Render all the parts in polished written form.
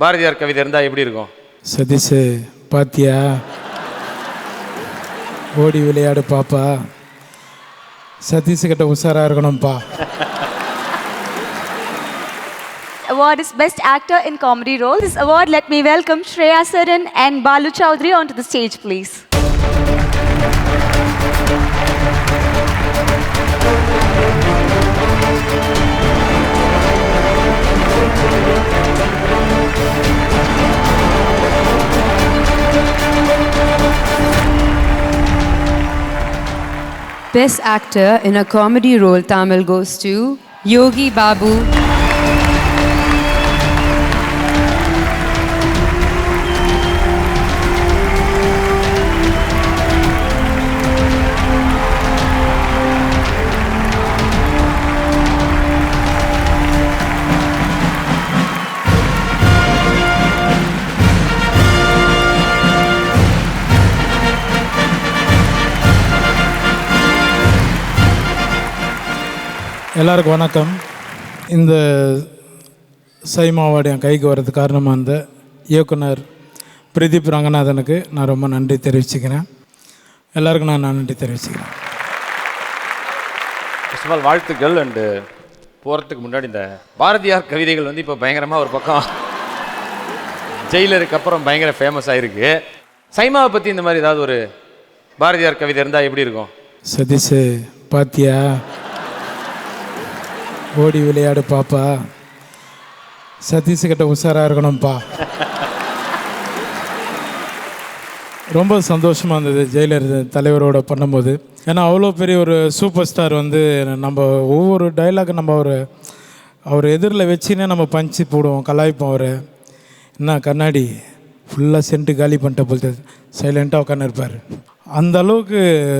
பாரதியார் கவிதை இருந்தால் எப்படி இருக்கும்? சதீஷ் பாத்தியா, ஓடி விளையாடு பாப்பா, சதீஷ் கிட்ட உஷாரா இருக்கணும்ப்பா. Award is Best Actor in Comedy Role. This award, let me welcome Shreya Saran and Balu Chowdhury onto the stage, please. Best Actor in a Comedy Role Tamil goes to Yogi Babu. எல்லாருக்கும் வணக்கம். இந்த SIMA award என் கைக்கு வர்றது காரணமாக இருந்த இயக்குனர் பிரதீப் ரங்கநாதனுக்கு நான் ரொம்ப நன்றி தெரிவிச்சுக்கிறேன். எல்லாருக்கும் நான் நன்றி தெரிவிச்சுக்கிறேன். ஃபர்ஸ்ட் ஆஃப் ஆல் வாழ்த்துக்கள். அண்டு போகிறதுக்கு முன்னாடி இந்த பாரதியார் கவிதைகள் வந்து இப்போ பயங்கரமாக ஒரு பக்கம் ஜெயிலருக்கு அப்புறம் பயங்கர ஃபேமஸ் ஆகிருக்கு. சைமாவை பற்றி இந்த மாதிரி ஏதாவது ஒரு பாரதியார் கவிதை இருந்தால் எப்படி இருக்கும்? சதீஷ் பாத்தியா, ஓடி விளையாடு பாப்பா, சதீஷ் கிட்ட உஷாரா இருக்கணும்ப்பா. ரொம்ப சந்தோஷமாக இருந்தது ஜெயிலர் தலைவரோட பண்ணும்போது. ஏன்னா அவ்வளோ பெரிய ஒரு சூப்பர் ஸ்டார் வந்து நம்ம ஒவ்வொரு டைலாக் நம்ம அவர் எதிரில் வச்சுன்னே நம்ம பஞ்சு போடுவோம், கலாய்ப்போம். அவர் என்ன கண்ணாடி ஃபுல்லாக சென்ட்டு காலி பண்ணிட்ட போல் சைலண்ட்டாக உட்காந்து இருப்பார். அந்த அளவுக்கு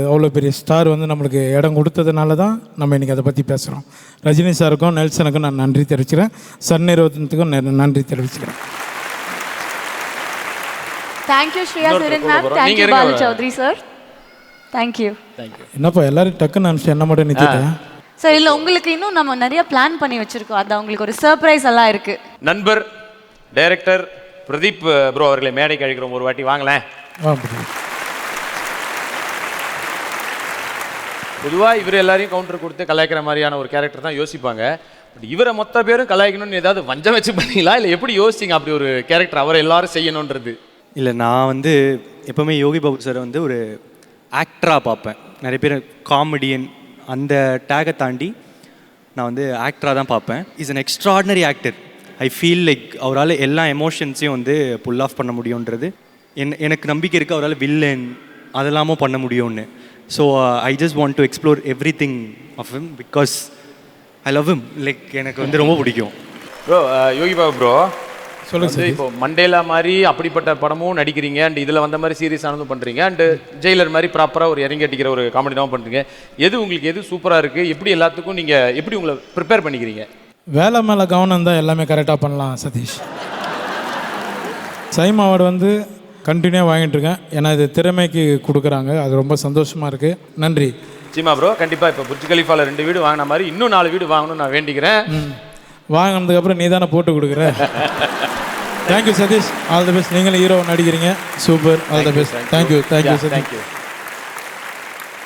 அவ்வளோ பெரிய ஸ்டார் வந்து நம்மளுக்கு இடம் கொடுத்ததுனால தான் நம்ம இன்றைக்கி அதை பற்றி பேசுகிறோம். ரஜினி சாருக்கும் நெல்சனுக்கும் நான் நன்றி தெரிவிச்சுக்கிறேன். சன் நிறுவனத்துக்கும் நன்றி தெரிவிச்சுக்கிறேன். Thank you, Shreya Saran ma'am. Thank you, Balu Chowdhury sir. Thank you. என்னப்பா எல்லாரும் டக்குன்னு அனுப்பிச்சு என்ன மட்டும் நிறுத்திட்டேன் சார்? இல்லை, உங்களுக்கு இன்னும் நம்ம நிறைய பிளான் பண்ணி வச்சுருக்கோம். அது உங்களுக்கு ஒரு சர்ப்ரைஸ் எல்லாம் இருக்குது. நண்பர் டைரக்டர் பிரதீப் ப்ரோ அவர்களை மேடைக்கு அழைக்கிறோம். ஒரு வாட்டி வாங்களேன். பொதுவாக இவர் எல்லாரையும் கவுண்டர் கொடுத்து கலாய்க்கிற மாதிரியான ஒரு கேரக்டர் தான் யோசிப்பாங்க. பட் இவரை மொத்த பேரும் கலாய்க்கணும்னு ஏதாவது வஞ்சம் வச்சு பண்ணீங்களா, இல்லை எப்படி யோசிச்சிங்க அப்படி ஒரு கேரக்டர் அவரை எல்லாரும் செய்யணுன்றது? இல்லை, நான் வந்து எப்போவுமே யோகி பாபு சார் வந்து ஒரு ஆக்டராக பார்ப்பேன். நிறைய பேர் காமெடியன் அந்த டேகை தாண்டி நான் வந்து ஆக்டராக தான் பார்ப்பேன். Is an extraordinary actor. I feel like அவரால் எல்லா எமோஷன்ஸையும் வந்து புல் ஆஃப் பண்ண முடியுன்றது எனக்கு நம்பிக்கை இருக்குது. அவரால் வில்லன் அதெல்லாமும் பண்ண முடியும்னு. So I just want to explore everything of him because I love him. Like எனக்கு வந்து ரொம்ப பிடிக்கும். ப்ரோ யோகி பாபு ப்ரோ சொல்லுங்கள். இப்போ மண்டேலா மாதிரி அப்படிப்பட்ட படமும் நடிக்கிறீங்க, அண்ட் இதில் வந்த மாதிரி சீரியஸானதும் பண்ணுறீங்க, அண்டு ஜெயிலர் மாதிரி ப்ராப்பராக ஒரு இறங்கி அடிக்கிற ஒரு காமெடினாவும் பண்ணுறீங்க. எது உங்களுக்கு எது சூப்பராக இருக்குது? எப்படி எல்லாத்துக்கும் நீங்கள் எப்படி உங்களை ப்ரிப்பேர் பண்ணிக்கிறீங்க? வேலை மேலே கவனம் தான் எல்லாமே கரெக்டாக பண்ணலாம் சதீஷ். சைமா அவார்டு வந்து கண்டினியூவாக வாங்கிட்டு இருக்கேன். ஏன்னா இது திறமைக்கு கொடுக்குறாங்க. அது ரொம்ப சந்தோஷமாக இருக்குது. நன்றி சீமா ப்ரோ. கண்டிப்பாக இப்போ புர்ஜ் கலிஃபாவில் 2 வீடு வாங்கின மாதிரி இன்னும் 4 வீடு வாங்கணும்னு நான் வேண்டிக்கிறேன். வாங்கினதுக்கப்புறம் நீ தானே போட்டு கொடுக்குற. Thank you Satish. All the best. நீங்களும் ஹீரோ நடிக்கிறீங்க. Super. All the best. Thank you Satish.